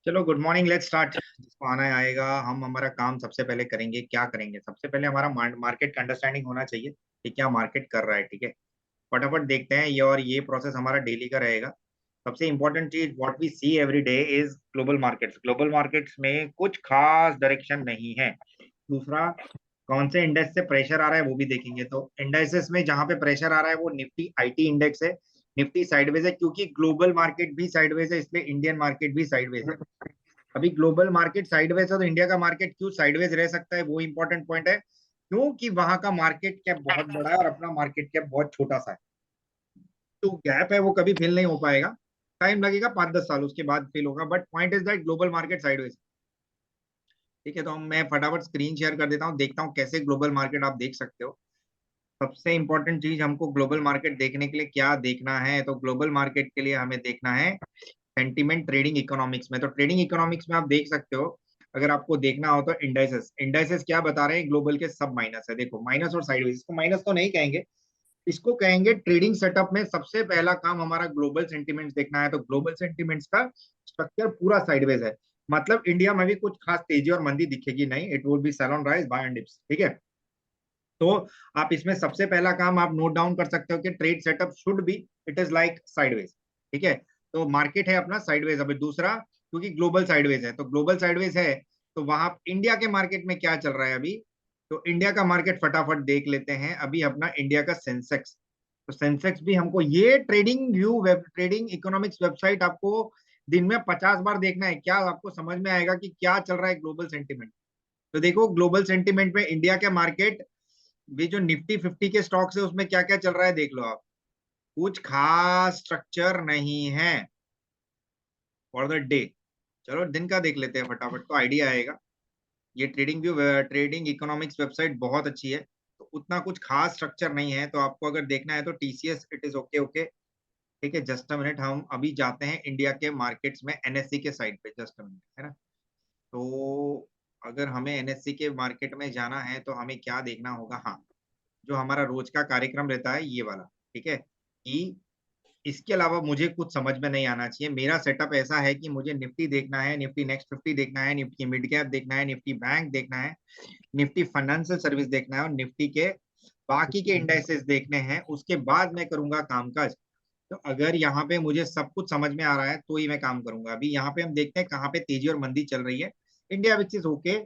चलो good morning, let's start. जिसको आना है आएगा। हम हमारा काम सबसे पहले करेंगे। क्या करेंगे? सबसे पहले हमारा मार्केट का अंडरस्टैंडिंग होना चाहिए कि क्या मार्केट कर रहा है। ठीक है, फटाफट देखते हैं। ये प्रोसेस हमारा डेली का रहेगा। सबसे इंपॉर्टेंट चीज what we see every day is global markets. Global markets में कुछ खास डायरेक्शन नहीं है। दूसरा, कौन से इंडेक्स से प्रेशर आ रहा है वो भी देखेंगे। तो इंडेक्सेस में जहां पे प्रेशर आ रहा है वो निफ्टी आईटी इंडेक्स है। निफ्टी साइडवेज है क्योंकि ग्लोबल मार्केट भी साइडवेज है, इसलिए इंडियन मार्केट भी साइडवेज है। अभी ग्लोबल मार्केट साइडवेज है तो इंडिया का मार्केट क्यों साइडवेज रह सकता है, वो इंपॉर्टेंट पॉइंट है। क्योंकि वहां का मार्केट कैप बहुत बड़ा है और अपना मार्केट कैप बहुत छोटा सा है। तो गैप है वो कभी फिल नहीं हो पाएगा। टाइम लगेगा 5-10 साल, उसके बाद फिल होगा। But point is that global market sideways. ठीक है, तो मैं फटाफट स्क्रीन शेयर कर देता हूँ, देखता हूँ कैसे ग्लोबल मार्केट आप देख सकते हो। सबसे इंपॉर्टेंट चीज हमको ग्लोबल मार्केट देखने के लिए क्या देखना है, तो ग्लोबल मार्केट के लिए हमें देखना है सेंटिमेंट ट्रेडिंग इकोनॉमिक्स में। तो ट्रेडिंग इकोनॉमिक्स में आप देख सकते हो, अगर आपको देखना हो तो इंडाइसेस इंडाइसेस क्या बता रहे हैं, ग्लोबल के सब माइनस है। देखो माइनस और साइडवेज, इसको माइनस तो नहीं कहेंगे, इसको कहेंगे ट्रेडिंग सेटअप में सबसे पहला काम हमारा ग्लोबल सेंटिमेंट्स देखना है। तो ग्लोबल सेंटिमेंट्स का स्ट्रक्चर पूरा साइडवेज है। मतलब इंडिया में भी कुछ खास तेजी और मंदी दिखेगी नहीं। It will be sell on rise buy and dips. ठीक है, तो आप इसमें सबसे पहला काम आप नोट डाउन कर सकते हो कि trade setup should be it is like sideways. ठीक है, तो मार्केट है अपना साइडवेज। अभी दूसरा, क्योंकि ग्लोबल साइडवेज है, तो ग्लोबल साइडवेज है तो वहां इंडिया के मार्केट में क्या चल रहा है अभी। तो इंडिया का मार्केट फटाफट देख लेते हैं। अभी अपना इंडिया का सेंसेक्स, तो सेंसेक्स भी हमको ये trading view web trading economics website आपको दिन में 50 बार देखना है, क्या आपको समझ में आएगा कि क्या चल रहा है ग्लोबल सेंटिमेंट। तो देखो ग्लोबल सेंटिमेंट में इंडिया के मार्केट भी, जो निफ्टी 50 के स्टॉक्स है उसमें क्या क्या चल रहा है देख लो आप। कुछ खास स्ट्रक्चर नहीं है फॉर द डे। चलो दिन का देख लेते हैं फटाफट, तो आइडिया आएगा। ये trading view trading economics website बहुत अच्छी है। तो उतना कुछ खास स्ट्रक्चर नहीं है, तो आपको अगर देखना है तो TCS it is okay okay. ठीक है, जस्ट अ मिनट, हम अभी जाते हैं इंडिया के मार्केट्स में एनएससी के साइड पे। जस्ट अ मिनट, है ना। तो अगर हमें एनएससी के मार्केट में जाना है तो हमें क्या देखना होगा। हाँ, जो हमारा रोज का कार्यक्रम रहता है ये वाला। ठीक है, कि इसके अलावा मुझे कुछ समझ में नहीं आना चाहिए। मेरा सेटअप ऐसा है कि मुझे निफ्टी देखना है, निफ्टी नेक्स्ट 50 देखना है, निफ्टी मिड कैप देखना है, निफ्टी बैंक देखना है, निफ्टी फाइनेंशियल सर्विस देखना है और निफ्टी के बाकी के इंडाइसेस देखने हैं। उसके बाद मैं करूंगा कामकाज। तो अगर यहाँ पे मुझे सब कुछ समझ में आ रहा है तो ही मैं काम करूंगा। अभी यहाँ पे हम देखते हैं कहाँ पे तेजी और मंदी चल रही है। इंडिया विच इज ओके,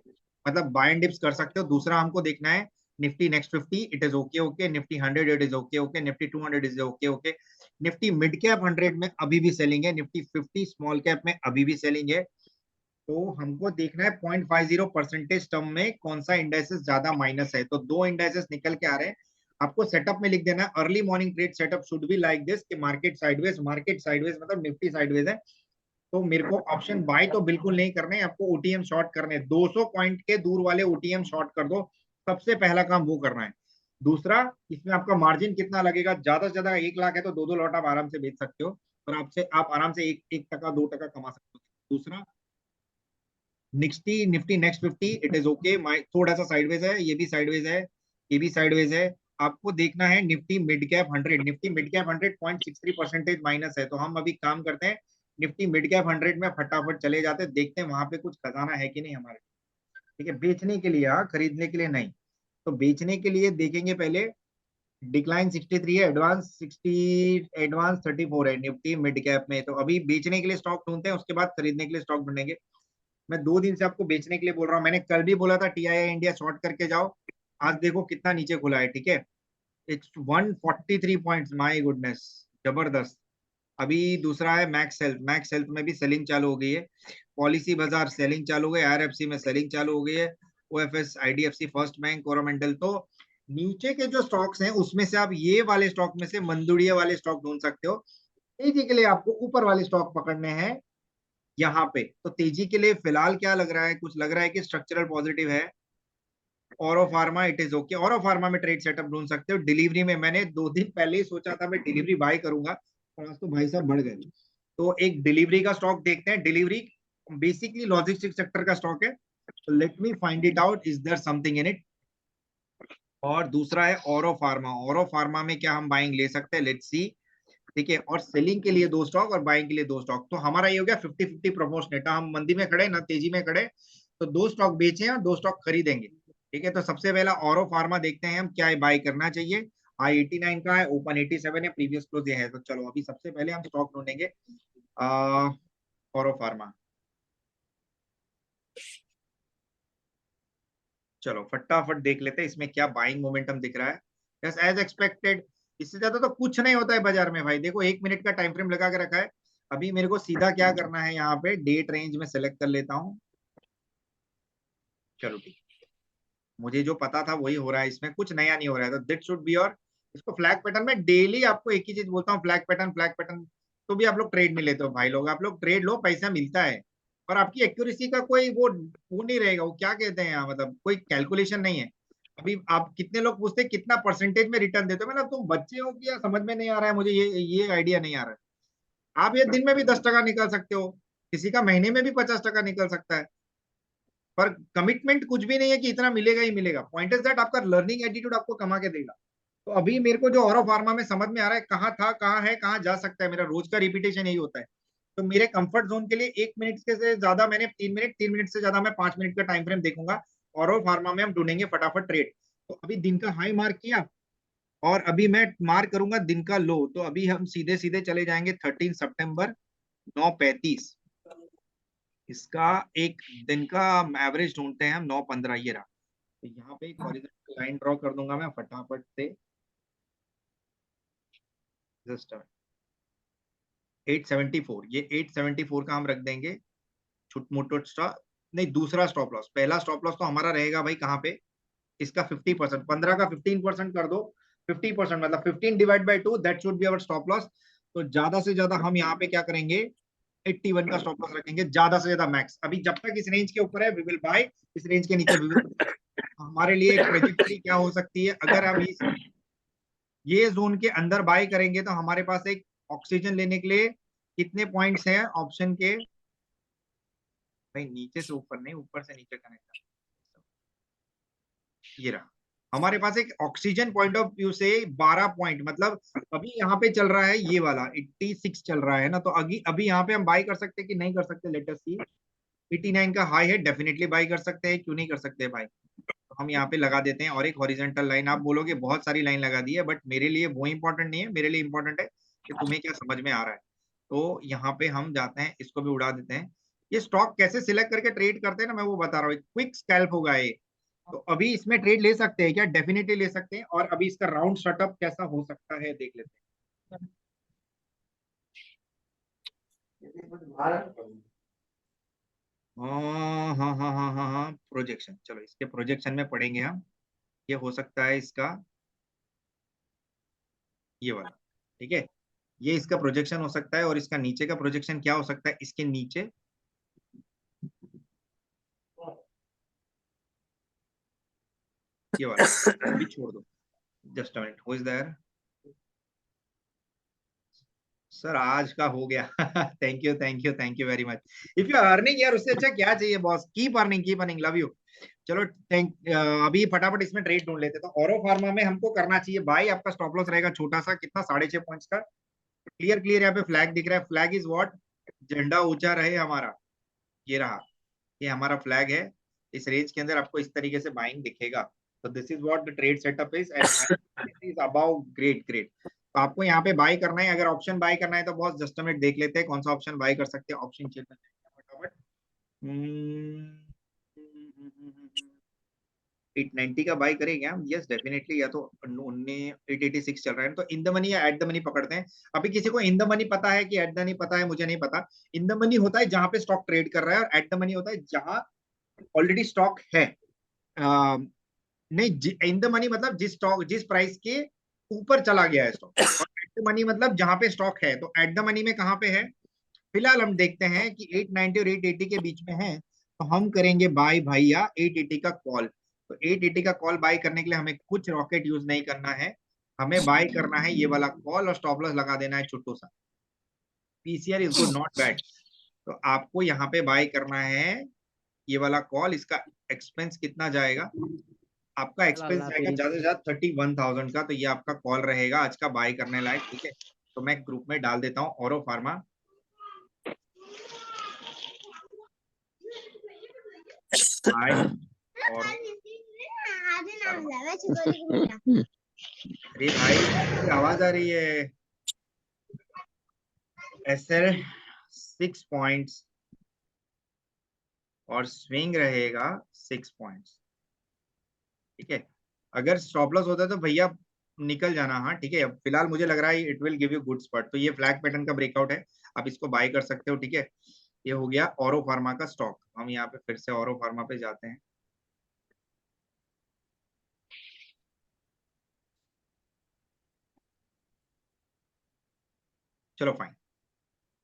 मतलब बाय एंड डिप्स कर सकते हो। दूसरा हमको देखना है Nifty next 50 it is okay okay, Nifty 100 it is okay okay, Nifty 200 is okay okay, Nifty mid cap 100 में अभी भी सेलिंग है, निफ्टी 50 स्मॉल कैप में अभी भी सेलिंग है। तो हमको देखना है 0.50 परसेंटेज टर्म में कौन सा इंडाइसेस ज्यादा माइनस है। तो दो इंडाइसेस निकल के आ रहे हैं। आपको सेटअप में लिख देना है early morning trade setup should be like this, कि मार्केट साइडवेज मतलब निफ्टी साइडवेज है। तो मेरे को ऑप्शन बाय तो बिल्कुल नहीं करने, आपको ओटीएम शॉर्ट करने 200 पॉइंट के दूर वाले ओटीएम शॉर्ट कर दो। सबसे पहला काम वो करना है। दूसरा, इसमें आपका मार्जिन कितना लगेगा, ज्यादा से ज्यादा 1 लाख है तो दो दो लॉट आप आराम से बेच सकते हो और आपसे आप आराम से 1 टका 2 टका कमा सकते हो। दूसरा, Nifty Nifty next 50 it is okay, थोड़ा सा साइडवेज है, ये भी साइडवेज है, ये भी साइडवेज है। आपको देखना है Nifty mid cap 100, Nifty mid cap 100 0.63% minus है। तो हम अभी काम करते हैं निफ्टी मिड कैप 100 में फटाफट चले जाते हैं, देखते हैं वहां पे कुछ खजाना है कि नहीं हमारे। ठीक है, बेचने के लिए, हाँ खरीदने के लिए नहीं। तो बेचने के लिए देखेंगे पहले। डिक्लाइन 63 है, एडवांस 34 है निफ्टी मिड कैप में। तो अभी बेचने के लिए स्टॉक ढूंढते हैं, उसके बाद खरीदने के लिए स्टॉक ढूंढेंगे। मैं 2 दिन से आपको बेचने के लिए बोल रहा हूँ। मैंने कल भी बोला था टीआईआई इंडिया शॉर्ट करके जाओ। आज देखो कितना नीचे खुला है। ठीक है, इट्स 143 पॉइंट्स, माय गुडनेस, जबरदस्त। अभी दूसरा है मैक्स हेल्थ में भी सेलिंग चालू हो गई है। पॉलिसी बाजार सेलिंग चालू हो गई, आरएफसी में सेलिंग चालू हो गई है, ओएफएस आईडीएफसी फर्स्ट बैंक कोरोमेंडल। तो नीचे के जो स्टॉक्स हैं उसमें से आप ये वाले स्टॉक में से मंदुड़िया वाले स्टॉक ढूंढ सकते हो। तेजी के लिए आपको ऊपर वाले स्टॉक पकड़ने हैं यहाँ पे। तो तेजी के लिए फिलहाल क्या लग रहा है, कुछ लग रहा है कि स्ट्रक्चरल पॉजिटिव है। औरो फार्मा इट इज ओके, औरो फार्मा में ट्रेड सेटअप ढूंढ सकते हो। डिलीवरी में मैंने 2 दिन पहले ही सोचा था मैं डिलीवरी बाय करूंगा, और आज तो भाई साहब बढ़ गए। तो एक डिलीवरी का स्टॉक देखते हैं। डिलीवरी बेसिकली लॉजिस्टिक सेक्टर का स्टॉक है। तो let me find it out, is there something in it. और दूसरा है औरो फार्मा। औरो फार्मा में क्या हम बाइंग ले सकते हैं, लेट्स सी। ठीक है, और सेलिंग के लिए 2 स्टॉक और बाइंग के लिए 2 स्टॉक। तो हमारा ये हो गया 50-50 प्रोपोर्शनेट। हम मंदी में खड़े ना तेजी में खड़े, तो 2 स्टॉक बेचे और 2 स्टॉक खरीदेंगे। ठीक है, तो सबसे पहला औरो फार्मा देखते हैं हम क्या बाई करना चाहिए। हाई 89 का है, ओपन 87 है, प्रीवियस क्लोज ये है। तो चलो अभी सबसे पहले हम स्टॉक ढूंढेंगे औरो फार्मा। चलो फटाफट देख लेते हैं इसमें क्या बाइंग मोमेंटम दिख रहा है। Yes, as expected. इससे ज्यादा तो कुछ नहीं होता है बाजार में भाई। देखो 1 मिनट का टाइम फ्रेम लगा के रखा है। अभी मेरे को सीधा क्या करना है, यहाँ पे डेट रेंज में सेलेक्ट कर लेता हूँ। चलो ठीक, मुझे जो पता था वही हो रहा है, इसमें कुछ नया नहीं हो रहा है। तो दिट शुड बी। और इसको फ्लैग पैटर्न में डेली आपको एक ही चीज बोलता हूँ, फ्लैग पैटर्न फ्लैग पैटर्न। तो भी आप लोग ट्रेड नहीं लेते हो भाई लोग। आप लोग ट्रेड लो, पैसा मिलता है, और आपकी एक्यूरेसी का कोई वो नहीं रहेगा। वो क्या कहते हैं यहाँ, मतलब कोई कैलकुलेशन नहीं है। अभी आप कितने लोग पूछते हैं कितना परसेंटेज में रिटर्न देते हो, मतलब तुम बच्चे हो कि या समझ में नहीं आ रहा है मुझे, ये आइडिया नहीं आ रहा है। आप ये दिन में भी 10 टका निकाल सकते हो, किसी का महीने में भी 50 टका निकल सकता है। पर कमिटमेंट कुछ भी नहीं है कि इतना मिलेगा ही मिलेगा। पॉइंट इज दैट आपका लर्निंग एटीट्यूड आपको कमा के देगा। तो अभी मेरे को जो औरो फार्मा में समझ में आ रहा है, कहाँ था कहाँ है कहाँ जा सकता है, मेरा रोज का रिपीटेशन यही होता है। तो मेरे कंफर्ट जोन के लिए 1 मिनट के से ज्यादा मैंने 3 मिनट, 3 मिनट से ज्यादा मैं 5 मिनट का टाइम फ्रेम देखूंगा। औरो फार्मा में हम ढूंढेंगे फटाफट ट्रेड। तो अभी दिन का हाई मार्क किया, और अभी मैं मार्क करूंगा दिन का लो। तो अभी हम सीधे सीधे चले जाएंगे 13 सितंबर 9:35। इसका एक दिन का एवरेज ढूंढते हैं हम, 9:15 ये रहा। तो यहाँ पे एक हॉरिजॉन्टल लाइन ड्रॉ कर दूंगा मैं फटाफट से। जस्ट 874, ये 874 का हम रख देंगे छुट मुट स्टॉप। नहीं, दूसरा स्टॉप लॉस। पहला स्टॉप लॉस तो हमारा रहेगा भाई कहाँ पे, इसका 50%, 15 का 15% कर दो। 50% मतलब 15 divide by 2, that should be our stop loss. तो ज्यादा से ज्यादा हम यहाँ पे क्या करेंगे, 81 का स्टॉप लॉस रखेंगे, ज्यादा से ज्यादा मैक्स। अभी जब तक इस रेंज के ऊपर है वी विल बाय, इस रेंज के नीचे वी विल। हमारे लिए एक ट्रेजेक्टरी क्या हो सकती है, अगर हम इस ये जोन के अंदर बाय करेंगे तो हमारे पास एक ऑक्सीजन लेने के लिए कितने पॉइंट्स हैं ऑप्शन के। भाई नीचे से ऊपर नहीं, ऊपर से नीचे कनेक्ट। ये रहा हमारे पास एक ऑक्सीजन पॉइंट ऑफ व्यू से 12 पॉइंट, मतलब अभी यहाँ पे चल रहा है ये वाला 86 चल रहा है ना। तो अभी अभी यहाँ पे हम बाई कर सकते हैं कि नहीं कर सकते, लेट अस सी। 89 का हाई है, डेफिनेटली बाई कर सकते हैं, क्यों नहीं कर सकते भाई। तो हम यहाँ पे लगा देते हैं, और एक हॉरिजॉन्टल लाइन। आप बोलोगे बहुत सारी लाइन लगा दी है, बट मेरे लिए वो इंपॉर्टेंट नहीं है। मेरे लिए इंपॉर्टेंट है कि तुम्हें क्या समझ में आ रहा है। तो यहाँ पे हम जाते हैं, इसको भी उड़ा देते हैं। ये स्टॉक कैसे सिलेक्ट करके ट्रेड करते हैं ना, मैं वो बता रहा हूँ। क्विक स्कैल्प होगा ये। तो अभी इसमें ट्रेड ले सकते हैं क्या, डेफिनेटली ले सकते हैं। और अभी इसका राउंड सेटअप कैसा हो सकता है देख लेते हैं। हाँ हाँ हाँ हाँ हाँ हाँ, प्रोजेक्शन। चलो इसके प्रोजेक्शन में पढ़ेंगे हम। ये हो सकता है इसका ये वाला, ठीक है। ये इसका प्रोजेक्शन हो सकता है, और इसका नीचे का प्रोजेक्शन क्या हो सकता है, इसके नीचे ये वाला। अभी छोड़ दो, just a minute, who is there. Sir आज का हो गया। Thank you thank you thank you very much. If you earning यार, उससे अच्छा क्या चाहिए boss. Keep earning, love you. चलो थैंक। अभी फटाफट इसमें ट्रेड ढूंढ लेते। तो औरो फार्मा में हमको करना चाहिए भाई, आपका स्टॉप लॉस रहेगा छोटा सा, कितना, 6.5 पॉइंट्स का। क्लियर क्लियर यहाँ पे फ्लैग दिख रहा है। फ्लैग इज व्हाट, झंडा ऊंचा रहे हमारा। ये रहा, ये हमारा फ्लैग है। इस रेंज के अंदर आपको इस तरीके से बाइंग दिखेगा। तो this is what the trade setup is, and is about great great. तो आपको यहाँ पे बाय करना है, अगर ऑप्शन बाय करना है तो बहुत जस्ट मिनट देख लेते हैं कौन सा ऑप्शन बाय कर सकते हैं। ऑप्शन चेक फटाफट। 890 का बाय करेंगे हम, यस डेफिनेटली। या तो 886 चल रहा है, तो इन द मनी या एट द मनी पकड़ते हैं। अभी किसी को इन द मनी पता है कि एट द मनी पता है, मुझे नहीं पता। इन द मनी होता है जहां पे स्टॉक ट्रेड कर रहा है, और एट द मनी होता है जहां ऑलरेडी स्टॉक है। नहीं, इन द मनी मतलब जिस स्टॉक जिस प्राइस के ऊपर चला गया है स्टॉक, और एट द मनी मतलब जहां पे स्टॉक है। तो एट द मनी में कहाँ पे है, फिलहाल हम देखते हैं कि 890 और 880 के बीच में है। तो हम करेंगे बाय भैया 880 का कॉल। तो 880 का कॉल बाय करने के लिए हमें कुछ रॉकेट यूज नहीं करना है। हमें बाय करना है ये वाला कॉल, और स्टॉप लॉस लगा देना है छोटू सा। PCR is good not bad. तो आपको यहाँ पे बाय करना है ये वाला कॉल। इसका एक्सपेंस कितना जाएगा, आपका एक्सपेंस जाएगा ज्यादा से ज्यादा 31,000 का। तो ये आपका कॉल रहेगा आज का बाय करने लायक, ठीक है। तो मैं ग्रुप में डाल देता हूँ औरो फार्मा। हाय और अरे भाई की आवाज आ रही है। एसएल 6 पॉइंट्स और स्विंग रहेगा 6 पॉइंट्स। ठीक है, अगर स्टॉप लॉस होता है तो भैया निकल जाना। हाँ ठीक है, अब फिलहाल मुझे लग रहा है it will give you good spot. तो ये फ्लैग पैटर्न का ब्रेकआउट है, आप इसको बाय कर सकते हो। ठीक है, ये हो गया औरो फार्मा का स्टॉक। हम यहाँ पे फिर से औरो फार्मा पे जाते हैं। चलो फाइन,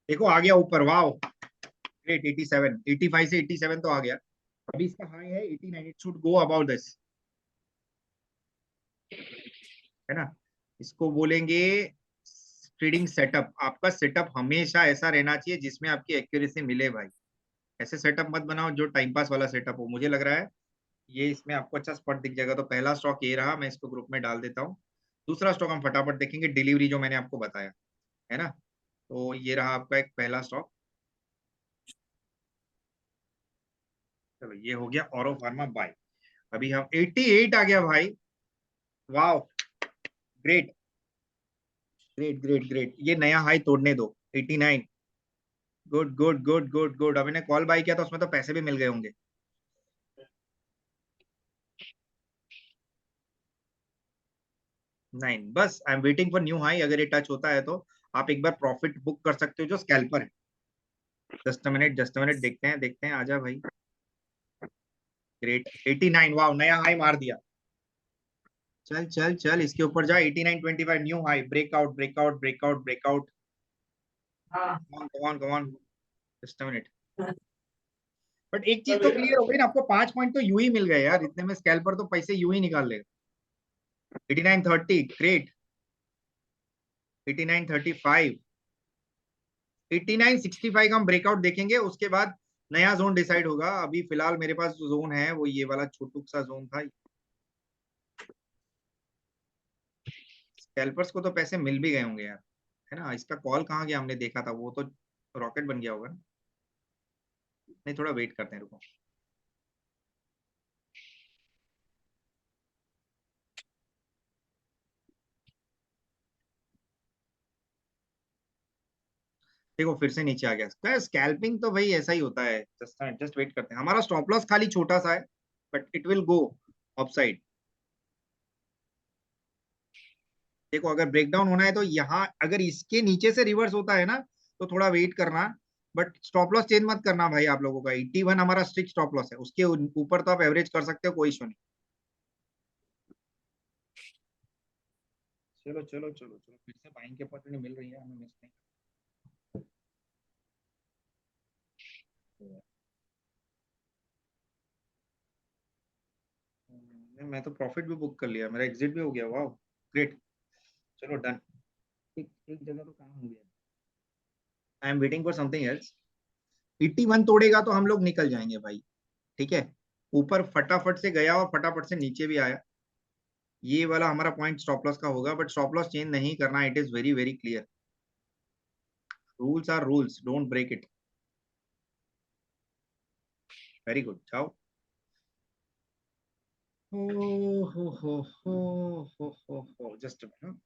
देखो आ गया ऊपर, वाओ ग्रेट। 87, 85 से 87 तो आ गया। अभी इसका हाई है 89, it should go about this, है ना। इसको बोलेंगे ट्रेडिंग सेटअप। आपका सेटअप हमेशा ऐसा रहना चाहिए जिसमें आपकी एक्यूरेसी मिले भाई। ऐसे सेटअप मत बनाओ जो टाइम पास वाला सेटअप हो। मुझे लग रहा है ये इसमें आपको अच्छा स्पॉट दिख जाएगा। तो पहला स्टॉक ये रहा, मैं इसको ग्रुप में डाल देता हूँ। दूसरा स्टॉक हम फटाफट देखेंगे, डिलीवरी जो मैंने आपको बताया, है ना। तो ये रहा आपका एक पहला स्टॉक। चलो ये हो गया औरो फार्मा बाय। अभी हम 88 आ गया भाई, वाह ग्रेट ग्रेट ग्रेट ग्रेट। ये नया हाई तोड़ने दो, 89। Good good good good good. अभी ने कॉल बाय किया तो उसमें तो पैसे भी मिल गए होंगे। नाइन, बस I am waiting for new high. अगर ये टच होता है तो आप एक बार प्रॉफिट बुक कर सकते हो जो स्कैल्पर है। Just a minute, just a minute, देखते हैं देखते हैं, आजा भाई। ग्रेट 89, वाह नया हाई मार दिया। चल चल चल इसके ऊपर जा, 89.25 new high. Breakout breakout breakout breakout. कौन कौन कौन, जस्ट अ मिनट। बट एक चीज तो क्लियर हो गई ना, आपको 5 पॉइंट तो यूं ही मिल गए यार। इतने में स्कैल्पर तो पैसे यूं ही निकाल लेगा। 89.30 ग्रेट, 89.35, 89.65 का हम ब्रेकआउट देखेंगे, उसके बाद नया जोन डिसाइड होगा। अभी फिलहाल मेरे पास जो जोन है वो ये वाला छोटू सा जोन था। स्कैल्पर्स को तो पैसे मिल भी गए होंगे यार, है ना। इसका कॉल कहाँ गया, हमने देखा था वो तो रॉकेट बन गया होगा ना। नहीं थोड़ा वेट करते हैं, रुको। देखो फिर से नीचे आ गया। स्कैल्पिंग तो भाई ऐसा ही होता है, जस्ट जस्ट वेट करते हैं। हमारा स्टॉप लॉस खाली छोटा सा है, but it will go upside. देखो अगर ब्रेकडाउन होना है तो यहाँ अगर इसके नीचे से रिवर्स होता है ना तो थोड़ा वेट करना। बट स्टॉप लॉस चेंज मत करना भाई आप लोगों का। 81 हमारा स्ट्रिक्ट स्टॉप लॉस है, उसके ऊपर तो आप एवरेज कर सकते हो, कोई इशू नहीं। चलो चलो चलो चलो, फिर से बाइंग की अपॉर्चुनिटी मिल रही है हमें, मिस नहीं करनी है। मैं तो प्रॉफिट भी बुक कर लिया, मेरा एग्जिट भी हो गया, वाह ग्रेट। चलो डन। एक एक जगह तो काम हो गया। I am waiting for something else. 81 तोड़ेगा तो हम लोग निकल जाएंगे भाई। ठीक है, ऊपर फटाफट से गया और फटाफट से नीचे भी आया। ये वाला हमारा पॉइंट स्टॉप लॉस का होगा, बट स्टॉप लॉस चेंज नहीं करना। It is very very clear. Rules are rules, don't break it. Very good, जाओ। हो जस्ट मिनट।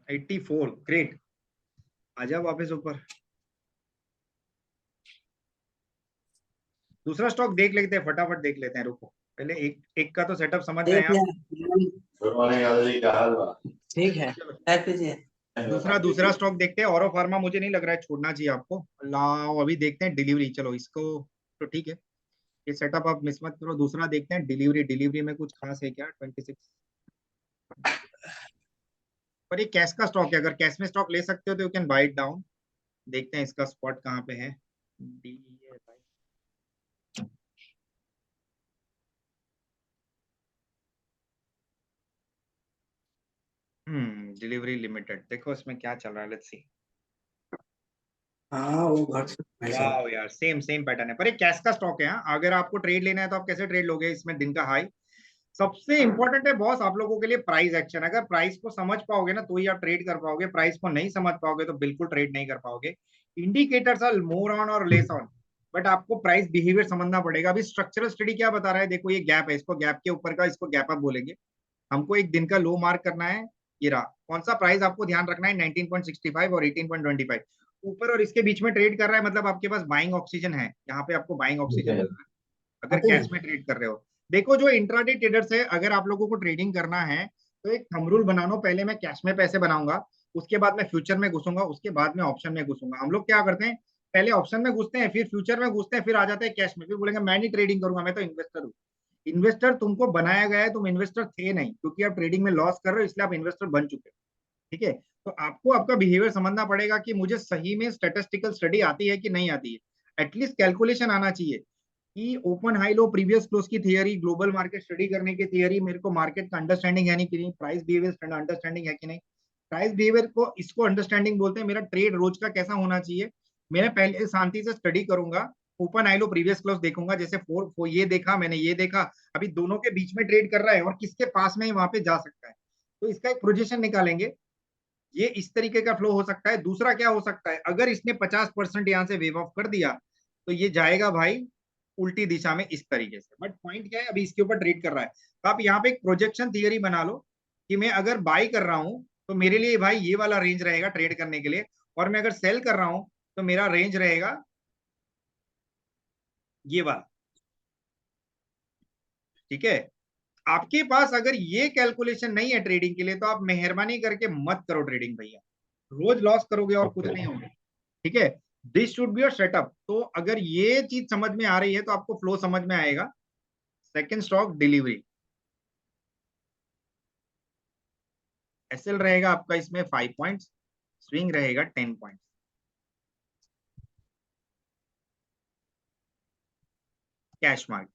84 ग्रेट। आजा वापस ऊपर। दूसरा स्टॉक देख लेते हैं, फटाफट देख लेते हैं, रुको पहले एक एक का तो सेटअप समझ रहे ठीक हैं आप। है, ठीक है। चलो टाइप कीजिए। दूसरा दूसरा स्टॉक देखते हैं। औरो फार्मा मुझे नहीं लग रहा है छोड़ना चाहिए आपको। लाओ अभी देखते हैं डिलीवरी। चलो इसको तो ठीक है, ये सेटअप आप मिस मत करो। दूसरा देखते हैं डिलीवरी। डिलीवरी में कुछ खास है क्या? 26 पर ये कैश का स्टॉक है, अगर कैश में स्टॉक ले सकते हो तो you can buy it down. देखते हैं इसका स्पॉट कहाँ पे है। DFI। डिलीवरी लिमिटेड, देखो इसमें क्या चल रहा है, लेट्स सी। हाँ वो घर से ऐसा। वाह यार, सेम सेम पैटर्न है, पर ये कैश का स्टॉक है। हाँ, अगर आपको ट्रेड लेना है तो आप कैसे ट्रेड लोगे, इसमें दिन का हाई। सबसे इंपॉर्टेंट है बॉस आप लोगों के लिए प्राइस एक्शन। अगर प्राइस को समझ पाओगे ना तो ही आप ट्रेड कर पाओगे, प्राइस को नहीं समझ पाओगे तो बिल्कुल ट्रेड नहीं कर पाओगे। इंडिकेटर्स आर मोर ऑन और लेस ऑन, बट आपको प्राइस बिहेवियर समझना पड़ेगा। अभी स्ट्रक्चरल स्टडी क्या बता रहा है, देखो ये गैप है, इसको गैप के ऊपर का इसको गैप अप बोलेंगे। हमको एक दिन का लो मार्क करना है, ये रहा। कौन सा प्राइस आपको ध्यान रखना है, 19.65 और 18.25 ऊपर और इसके बीच में ट्रेड कर रहा है, मतलब आपके पास बाइंग ऑक्सीजन है, यहाँ पे आपको बाइंग ऑक्सीजन मिल रहा है अगर आते कैश हैं। में ट्रेड कर रहे हो। देखो जो इंट्राडे ट्रेडर्स है, अगर आप लोगों को ट्रेडिंग करना है तो एक थंब रूल बना लो, पहले मैं कैश में पैसे बनाऊंगा, उसके बाद मैं फ्यूचर में घुसूंगा, उसके बाद में ऑप्शन में घुसूंगा। हम लोग क्या करते हैं, पहले ऑप्शन में घुसते हैं, फिर फ्यूचर में घुसते हैं, फिर आ जाते हैं कैश में, फिर बोलेंगे मैं नहीं ट्रेडिंग करूंगा, मैं तो इन्वेस्टर हूँ। इन्वेस्टर तुमको बनाया गया है, तुम इन्वेस्टर थे नहीं, क्योंकि आप ट्रेडिंग में लॉस कर रहे हो इसलिए आप इन्वेस्टर बन चुके हो। ठीक है, तो आपको आपका बिहेवियर समझना पड़ेगा कि मुझे सही में स्टेटिस्टिकल स्टडी आती है कि नहीं आती है, एटलीस्ट कैलकुलेशन आना चाहिए कि open high low previous close की थियरी, ग्लोबल मार्केट स्टडी करने की थियरी, मेरे को मार्केट का अंडरस्टैंडिंग है नहीं कि नहीं, प्राइस बिहेवियर अंडरस्टैंडिंग है कि नहीं। प्राइस बिहेवियर को इसको अंडरस्टैंडिंग बोलते हैं। मेरा ट्रेड रोज का कैसा होना चाहिए, मैं पहले शांति से स्टडी करूंगा, ओपन आई लो प्रीवियस क्लोज देखूंगा, जैसे फोर ये देखा मैंने, ये देखा, अभी दोनों के बीच में ट्रेड कर रहा है और किसके पास में ही वहां पे जा सकता है, तो इसका एक प्रोजेक्शन निकालेंगे। ये इस तरीके का फ्लो हो सकता है। दूसरा क्या हो सकता है, अगर इसने 50% यहाँ से वेव ऑफ कर दिया तो ये जाएगा भाई उल्टी दिशा में इस तरीके से। बट पॉइंट क्या है, अभी इसके ऊपर ट्रेड कर रहा है, तो आप यहाँ पे एक प्रोजेक्शन थियरी बना लो कि मैं अगर बाई कर रहा हूं तो मेरे लिए भाई ये वाला रेंज रहेगा ट्रेड करने के लिए, और मैं अगर सेल कर रहा हूं तो मेरा रेंज रहेगा ये वाला। ठीक है, आपके पास अगर ये कैलकुलेशन नहीं है ट्रेडिंग के लिए तो आप मेहरबानी करके मत करो ट्रेडिंग भैया, रोज लॉस करोगे और कुछ ओके। नहीं होगा। ठीक है, this should be your setup. तो अगर ये चीज समझ में आ रही है तो आपको फ्लो समझ में आएगा। सेकंड स्टॉक डिलीवरी, एसएल रहेगा आपका इसमें 5 पॉइंट्स, स्विंग रहेगा 10 पॉइंट्स। कैश मार्केट,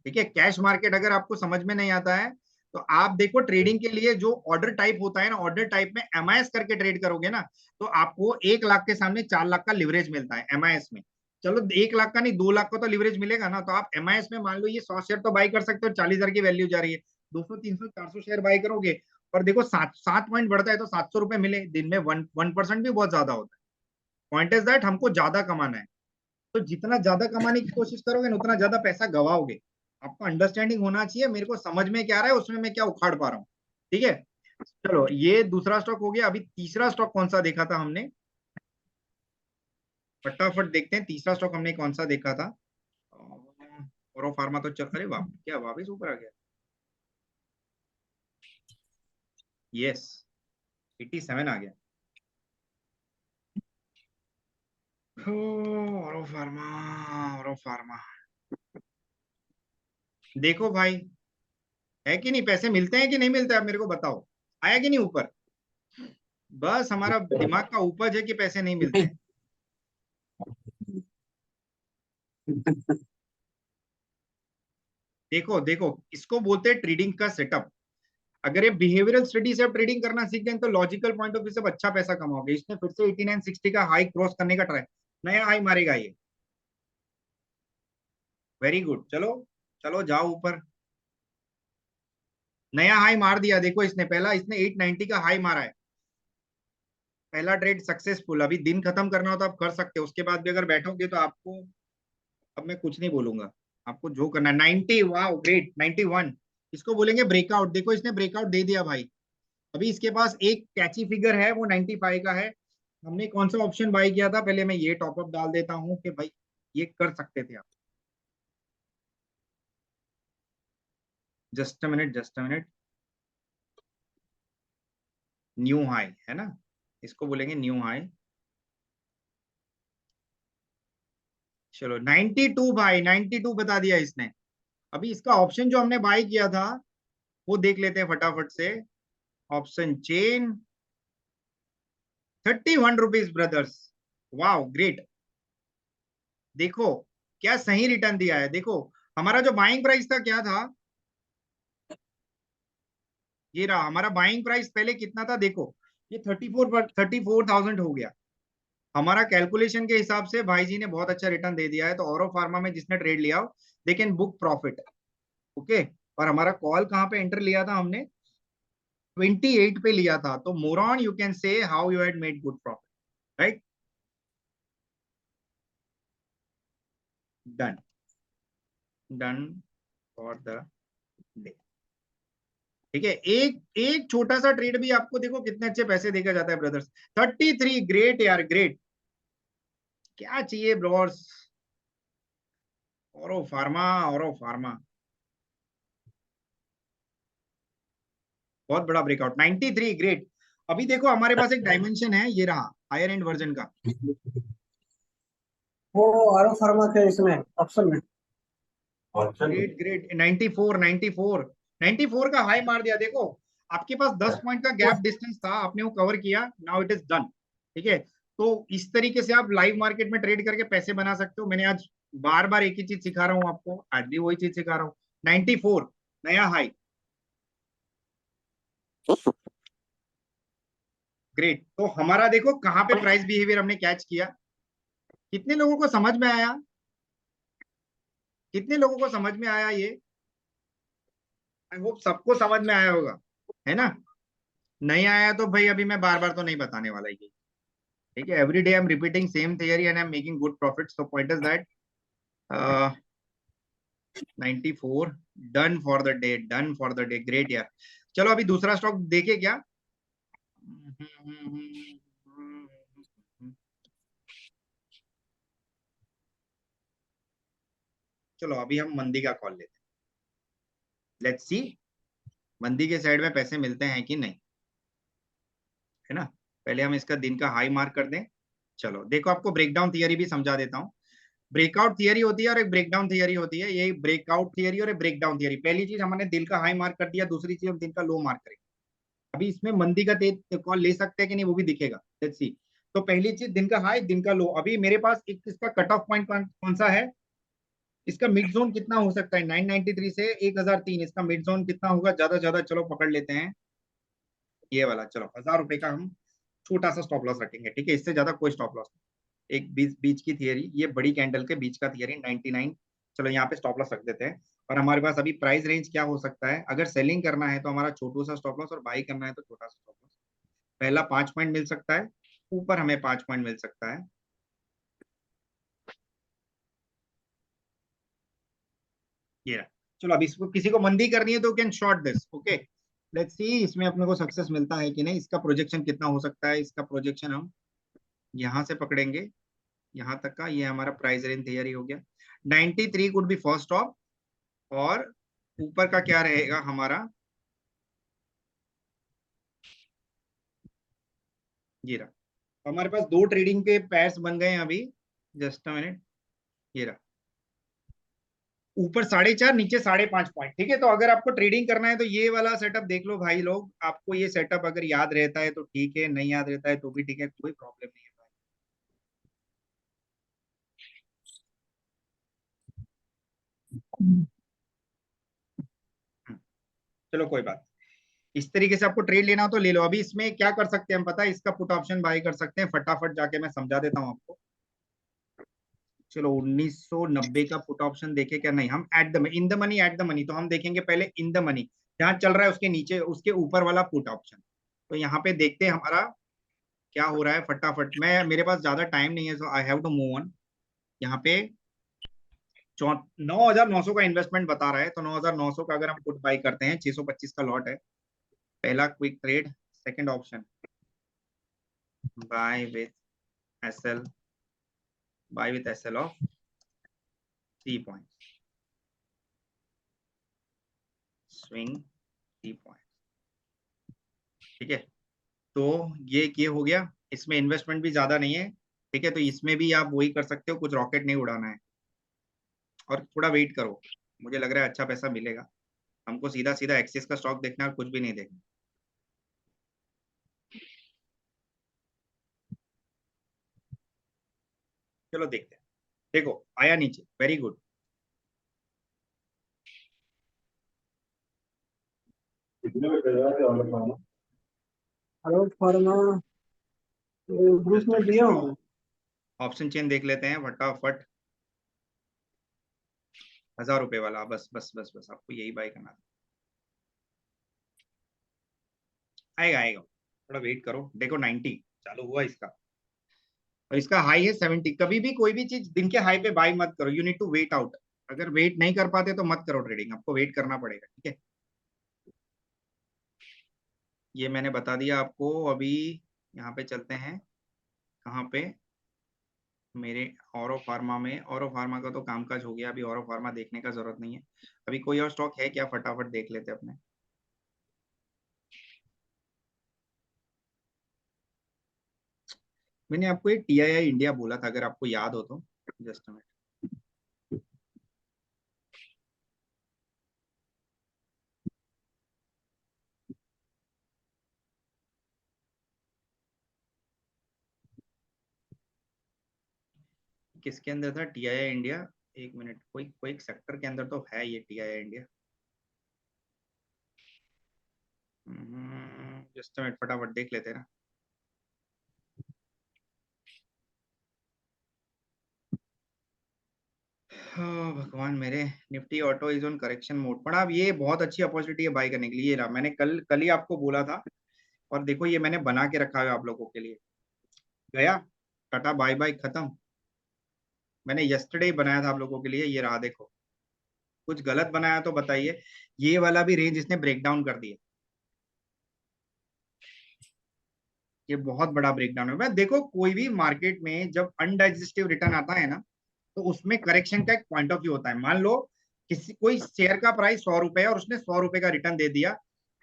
ठीक है, कैश मार्केट अगर आपको समझ में नहीं आता है तो आप देखो ट्रेडिंग के लिए जो ऑर्डर टाइप होता है ना, ऑर्डर टाइप में एमआईएस करके ट्रेड करोगे ना तो आपको 1 लाख के सामने 4 लाख का लिवरेज मिलता है एमआईएस में। चलो 1 लाख का नहीं 2 लाख का तो लिवरेज मिलेगा ना, तो आप एमआईएस में मान लो ये 100 शेयर तो बाई कर सकते हो, 40,000 की वैल्यू जा रही है, 200 300 400 शेयर बाई करोगे और देखो 7 पॉइंट बढ़ता है तो 700 रुपए मिले दिन में, 1% भी बहुत ज्यादा होता है। पॉइंट इज दैट हमको ज्यादा कमाना है, तो जितना ज्यादा कमाने की कोशिश करोगे ना उतना ज्यादा पैसा गवाओगे। आपको अंडरस्टैंडिंग होना चाहिए मेरे को समझ में क्या आ रहा है, उसमें मैं क्या उखाड़ पा रहा हूँ। ठीक है, चलो ये दूसरा स्टॉक हो गया। अभी तीसरा स्टॉक कौन सा देखा था हमने, फटाफट देखते हैं तीसरा स्टॉक हमने कौन सा देखा था। और फार्मा तो चल, अरे बाप क्या वापस ऊपर आ गया। यस, 87 आ गया। और फार्मा, और फार्मा, देखो भाई है कि नहीं, पैसे मिलते हैं कि नहीं मिलते, आप मेरे को बताओ, आया कि नहीं ऊपर। बस हमारा दिमाग का उपज है कि पैसे नहीं मिलते हैं। देखो देखो, इसको बोलते हैं ट्रेडिंग का सेटअप। अगर ये बिहेवियरल स्टडी से आप ट्रेडिंग करना सीख गए तो लॉजिकल पॉइंट ऑफ व्यू से अच्छा पैसा कमाओगे। इसने फिर से 8960 का हाई क्रॉस करने का ट्राई, नया हाई मारेगा ये, वेरी गुड। चलो चलो जाओ ऊपर, नया हाई मार दिया। देखो इसने पहला इसने 890 का हाई मारा है, पहला ट्रेड सक्सेसफुल। अभी दिन खत्म करना हो तो आप कर सकते हो, उसके बाद भी अगर बैठोगे तो आपको, अब मैं कुछ नहीं बोलूंगा, आपको जो करना है 90, वाह ग्रेट 91, इसको बोलेंगे ब्रेकआउट। देखो इसने ब्रेकआउट दे दिया भाई, अभी इसके पास एक कैची फिगर है वो 95 का है। हमने कौन सा ऑप्शन बाय किया था, पहले मैं ये टॉपअप डाल देता हूँ कि भाई ये कर सकते थे आप। Just a minute, just a minute, new high है ना, इसको बोलेंगे न्यू हाई। चलो 92 भाई, 92 बता दिया इसने। अभी इसका ऑप्शन जो हमने बाय किया था वो देख लेते हैं फटाफट से। Option chain 31 rupees brothers, wow great. देखो क्या सही रिटर्न दिया है। देखो हमारा जो बाइंग प्राइस था क्या था, ये रहा हमारा बाइंग प्राइस पहले कितना था देखो, ये 34,000 हो गया। हमारा कैलकुलेशन के हिसाब से भाई जी ने बहुत अच्छा रिटर्न दे दिया है, तो औरो फार्मा में जिसने ट्रेड लिया हो they can book profit. Okay, और हमारा कॉल कहाँ पे एंटर लिया था हमने, 28 पे लिया था, तो moron you can say how you had made good profit, right. Done, done for the day. ठीक है, एक एक छोटा सा ट्रेड भी आपको देखो कितने अच्छे पैसे देकर जाता है ब्रदर्स। 33, ग्रेट यार, ग्रेट। क्या चाहिए ब्रॉस, औरो फार्मा, औरो फार्मा, बहुत बड़ा ब्रेकआउट, 93, ग्रेट। अभी देखो हमारे पास एक डायमेंशन है, ये रहा हायर एंड वर्जन का। वो आरो फार्मा के इसमें ऑप्शन में ग्रेट ग्रेट, 94, 94, 94 का हाई मार दिया देखो। आपके पास 10 पॉइंट का गैप डिस्टेंस था, आपने वो कवर किया, नाउ इट इज डन। ठीक है, तो इस तरीके से आप लाइव मार्केट में ट्रेड करके पैसे बना सकते हो। मैंने आज बार बार एक ही चीज सिखा रहा हूँ आपको, आज भी वही चीज सिखा रहा हूँ। 94 नया हाई, ग्रेट। तो हमारा देखो कहाँ पे प्राइस बिहेवियर हमने कैच किया। कितने लोगों को समझ में आया, कितने लोगों को समझ में आया ये, आई होप सबको समझ में आया होगा, है ना। नहीं आया तो भाई अभी मैं बार बार तो नहीं बताने वाला ये। ठीक है, every day I am repeating same theory and I am making good profit, so point is that 94, done for the day, done for the day, great यार। चलो अभी दूसरा स्टॉक देखे क्या। चलो अभी हम मंदी का कॉल लेते हैं, लेट्स सी मंदी के साइड में पैसे मिलते हैं कि नहीं, है ना। पहले हम इसका दिन का हाई मार्क कर दें। चलो देखो, आपको ब्रेकडाउन थियरी भी समझा देता हूँ। ब्रेकआउट थियरी होती है और एक ब्रेकडाउन थियरी होती है। ये ब्रेकआउट थियरी और एक ब्रेकडाउन थियरी, पहली चीज हमने दिल का हाई मार्क कर दिया, दूसरी चीज हम दिन का लो मार्क करेंगे। अभी इसमें मंदी का तेज कॉल ले सकते हैं कि नहीं वो भी दिखेगा, लेट्स सी। तो पहली चीज दिन का हाई दिन का लो। अभी मेरे पास एक इसका कट ऑफ पॉइंट कौन सा है, इसका मिड जोन कितना हो सकता है, 993 से 1003, इसका मिड जोन कितना होगा ज्यादा ज्यादा, चलो पकड़ लेते हैं ये वाला। चलो 1000 रुपए का हम छोटा सा स्टॉप लॉस रखेंगे, ठीक है, इससे ज्यादा कोई स्टॉप लॉस नहीं। एक बीच बीच की थियरी, ये बड़ी कैंडल के बीच का थियरी 99। चलो यहाँ पे स्टॉप लॉस रख देते हैं। और हमारे पास अभी प्राइस रेंज क्या हो सकता है, अगर सेलिंग करना है तो हमारा छोटू सा स्टॉप लॉस, और बाई करना है तो छोटा सा स्टॉप लॉस। पहला 5 पॉइंट मिल सकता है, ऊपर हमें 5 पॉइंट मिल सकता है, ये रहा। चलो अभी इसको किसी को मंदी करनी है तो can short this, okay. Let's see इसमें अपने को सक्सेस मिलता है कि नहीं, इसका प्रोजेक्शन कितना हो सकता है। इसका प्रोजेक्शन हम यहाँ से पकड़ेंगे, यहाँ तक का, ये हमारा प्राइस रेंज थियरी हो गया। 93 कुड बी फर्स्ट ऑफ, और ऊपर का क्या रहेगा हमारा, ये रहा। तो हमारे पास दो ट्रेडिंग के पैर्स बन गए हैं अभी, जस्ट अ मिनट, ये रहा। ऊपर 4.5, नीचे 5.5 पॉइंट, ठीक है। तो अगर आपको ट्रेडिंग करना है तो ये वाला सेटअप देख लो भाई लोग, आपको ये सेटअप अगर याद रहता है तो ठीक है, नहीं याद रहता है तो भी ठीक है, कोई प्रॉब्लम नहीं है भाई। चलो कोई बात, इस तरीके से आपको ट्रेड लेना हो तो ले लो। अभी इसमें क्या कर सकते हैं हम, पता है, इसका पुट ऑप्शन बाय कर सकते हैं, फटाफट जाके मैं समझा देता हूँ आपको। चलो 1990 का पुट ऑप्शन देखे क्या, नहीं, हम at the in the money, at the money, तो हम देखेंगे पहले इन द मनी, जहां चल रहा है उसके नीचे उसके ऊपर वाला पुट ऑप्शन। तो यहाँ पे देखते हैं हमारा क्या हो रहा है फटाफट। मैं मेरे पास ज्यादा टाइम नहीं है, so I have to move on. यहाँ पे 9,900 का इन्वेस्टमेंट बता रहा है, तो 9,900 का अगर हम पुट बाई करते हैं, 625 का लॉट है, पहला quick trade, second option buy with SL, buy with SL of 3 point, swing 3 point, ठीक है। तो ये हो गया, इसमें इन्वेस्टमेंट भी ज्यादा नहीं है, ठीक है। तो इसमें भी आप वही कर सकते हो, कुछ रॉकेट नहीं उड़ाना है, और थोड़ा वेट करो, मुझे लग रहा है अच्छा पैसा मिलेगा। हमको सीधा सीधा एक्सिस का स्टॉक देखना है और कुछ भी नहीं देखना। चलो देखते हैं, देखो आया नीचे, very good. Hello pharma group में दिया हूँ। ऑप्शन चेन देख लेते हैं फटाफट। 1000 रुपए वाला, बस बस बस बस, आपको यही बाय करना था। आएगा आएगा, थोड़ा वेट करो। देखो 90 चालू हुआ इसका, और इसका हाई है 70। कभी भी कोई भी चीज दिन के हाई पे बाय मत करो, you need to wait out. अगर वेट नहीं कर पाते तो मत करो ट्रेडिंग, आपको वेट करना पड़ेगा, ठीक है। ये मैंने बता दिया आपको। अभी यहाँ पे चलते हैं, कहाँ पे, मेरे औरो फार्मा में। औरो फार्मा का तो कामकाज हो गया, अभी औरो फार्मा देखने का जरूरत नहीं है। अभी कोई और स्टॉक है क्या, फटाफट देख लेते हैं अपने। मैंने आपको एक टीआईआई इंडिया बोला था, अगर आपको याद हो तो। जस्ट मिनट, किसके अंदर था टीआईआई इंडिया। एक मिनट, कोई कोई एक सेक्टर के अंदर तो है ये टीआईआई इंडिया। जस्ट मिनट, फटाफट देख लेते हैं ना। भगवान मेरे। Nifty auto is on correction mode, पर अब ये बहुत अच्छी अपॉर्चुनिटी है बाय करने के लिए। ये रहा, मैंने कल कल ही आपको बोला था। और देखो ये मैंने बना के रखा है आप लोगों के लिए। गया, टाटा बाय बाय, खत्म। मैंने यस्टरडे बनाया था आप लोगों के लिए, ये रहा देखो। कुछ गलत बनाया तो बताइए। ये वाला भी रेंज इसने ब्रेक डाउन कर दिया। ये बहुत बड़ा ब्रेक डाउन है। मैं देखो, कोई भी मार्केट में जब अनडाइजेस्टिव रिटर्न आता है ना, तो उसमें करेक्शन का एक पॉइंट ऑफ व्यू होता है। मान लो किसी कोई शेयर का प्राइस 100 रुपए है और उसने 100 रुपए का रिटर्न दे दिया,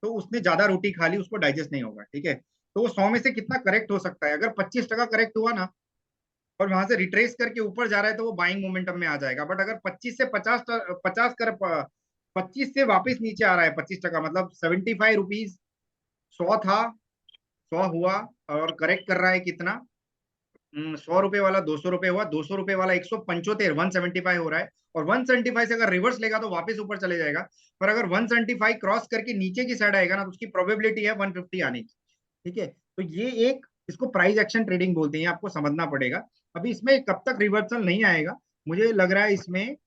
तो उसने ज्यादा रोटी खा ली, उसको डाइजेस्ट नहीं होगा, ठीक है। तो वो 100 में से कितना करेक्ट हो सकता है, अगर 25% करेक्ट हुआ ना, और वहां से रिट्रेस करके ऊपर जा रहा है, तो वो बाइंग मोमेंटम में आ जाएगा। बट अगर 25 से 50 50 कर 25 से वापस नीचे आ रहा है 25%, मतलब 75 रुपीज, 100 था, 100 हुआ, और करेक्ट कर रहा है कितना, 100 रुपए वाला 200 रुपए हुआ, 200 रुपए वाला 175, 175 हो रहा है। और 175 से अगर रिवर्स लेगा तो वापस ऊपर चले जाएगा। पर अगर 175 क्रॉस करके नीचे की साइड आएगा ना, तो उसकी प्रोबेबिलिटी है 150 आने की, ठीक है। तो ये एक, इसको प्राइस एक्शन ट्रेडिंग बोलते हैं, आपको समझना पड़ेगा। अभी इसमें कब तक रिवर्सल नहीं आएगा, मुझे लग रहा है इसमें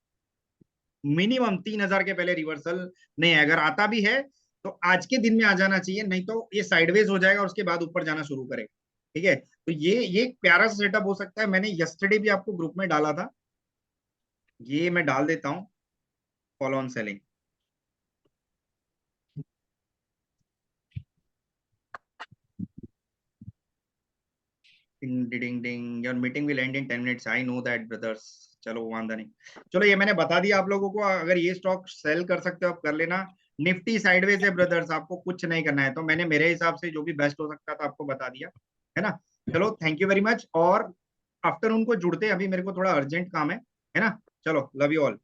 मिनिमम 3000 के पहले रिवर्सल नहीं है। अगर आता भी है तो आज के दिन में आ जाना चाहिए, नहीं तो ये साइडवेज हो जाएगा और उसके बाद ऊपर जाना शुरू करेगा, ठीक है। तो ये एक प्यारा सा सेटअप हो सकता है। मैंने यस्टरडे भी आपको ग्रुप में डाला था, ये मैं डाल देता हूँ, follow on selling. Ding ding ding, your meeting will and in 10 minutes, I know that brothers. चलो वांदा नहीं। चलो ये मैंने बता दिया आप लोगों को, अगर ये स्टॉक सेल कर सकते हो आप कर लेना। निफ्टी साइडवेज है ब्रदर्स, आपको कुछ नहीं करना है। तो मैंने मेरे हिसाब से जो भी बेस्ट हो सकता था आपको बता दिया, है ना। चलो थैंक यू वेरी मच, और आफ्टरनून को जुड़ते हैं, अभी मेरे को थोड़ा अर्जेंट काम है ना। चलो लव यू ऑल।